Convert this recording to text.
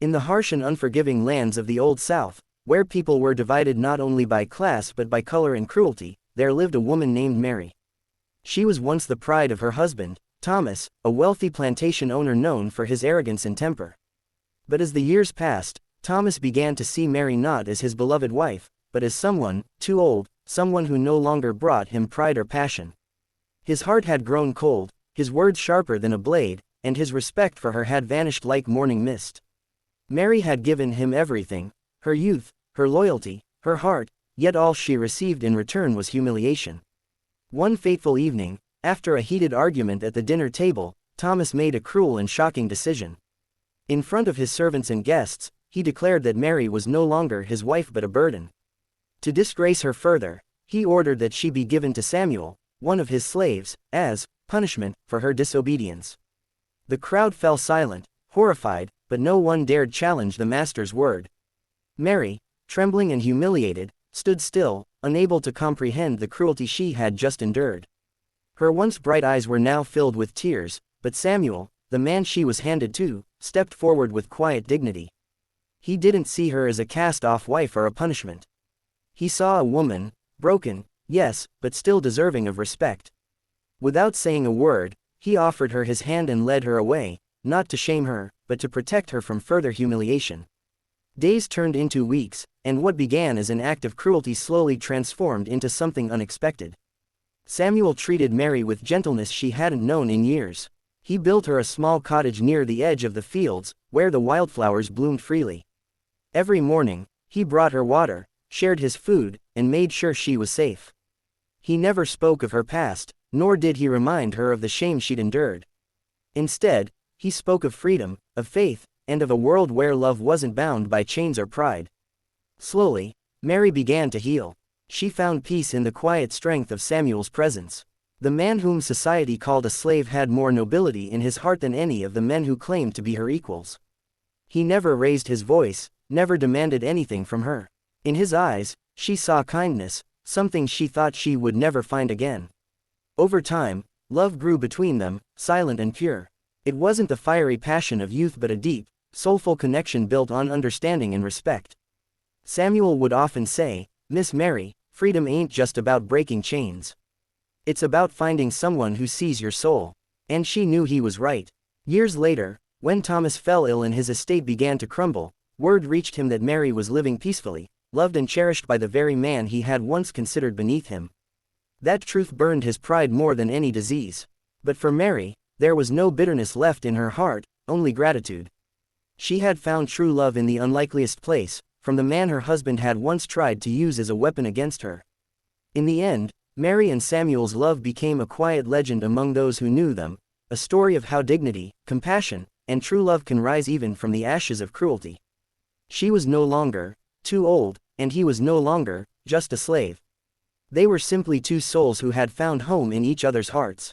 In the harsh and unforgiving lands of the Old South, where people were divided not only by class but by color and cruelty, there lived a woman named Mary. She was once the pride of her husband, Thomas, a wealthy plantation owner known for his arrogance and temper. But as the years passed, Thomas began to see Mary not as his beloved wife, but as someone, too old, someone who no longer brought him pride or passion. His heart had grown cold, his words sharper than a blade, and his respect for her had vanished like morning mist. Mary had given him everything, her youth, her loyalty, her heart, yet all she received in return was humiliation. One fateful evening, after a heated argument at the dinner table, Thomas made a cruel and shocking decision. In front of his servants and guests, he declared that Mary was no longer his wife but a burden. To disgrace her further, he ordered that she be given to Samuel, one of his slaves, as punishment for her disobedience. The crowd fell silent, horrified, but no one dared challenge the master's word. Mary, trembling and humiliated, stood still, unable to comprehend the cruelty she had just endured. Her once bright eyes were now filled with tears, but Samuel, the man she was handed to, stepped forward with quiet dignity. He didn't see her as a cast-off wife or a punishment. He saw a woman, broken, yes, but still deserving of respect. Without saying a word, he offered her his hand and led her away, not to shame her, but to protect her from further humiliation. Days turned into weeks, and what began as an act of cruelty slowly transformed into something unexpected. Samuel treated Mary with gentleness she hadn't known in years. He built her a small cottage near the edge of the fields, where the wildflowers bloomed freely. Every morning, he brought her water, shared his food, and made sure she was safe. He never spoke of her past, nor did he remind her of the shame she'd endured. Instead, he spoke of freedom, of faith, and of a world where love wasn't bound by chains or pride. Slowly, Mary began to heal. She found peace in the quiet strength of Samuel's presence. The man whom society called a slave had more nobility in his heart than any of the men who claimed to be her equals. He never raised his voice, never demanded anything from her. In his eyes, she saw kindness, something she thought she would never find again. Over time, love grew between them, silent and pure. It wasn't the fiery passion of youth but a deep, soulful connection built on understanding and respect. Samuel would often say, "Miss Mary, freedom ain't just about breaking chains. It's about finding someone who sees your soul." And she knew he was right. Years later, when Thomas fell ill and his estate began to crumble, word reached him that Mary was living peacefully, loved and cherished by the very man he had once considered beneath him. That truth burned his pride more than any disease. But for Mary, there was no bitterness left in her heart, only gratitude. She had found true love in the unlikeliest place, from the man her husband had once tried to use as a weapon against her. In the end, Mary and Samuel's love became a quiet legend among those who knew them, a story of how dignity, compassion, and true love can rise even from the ashes of cruelty. She was no longer too old, and he was no longer just a slave. They were simply two souls who had found home in each other's hearts.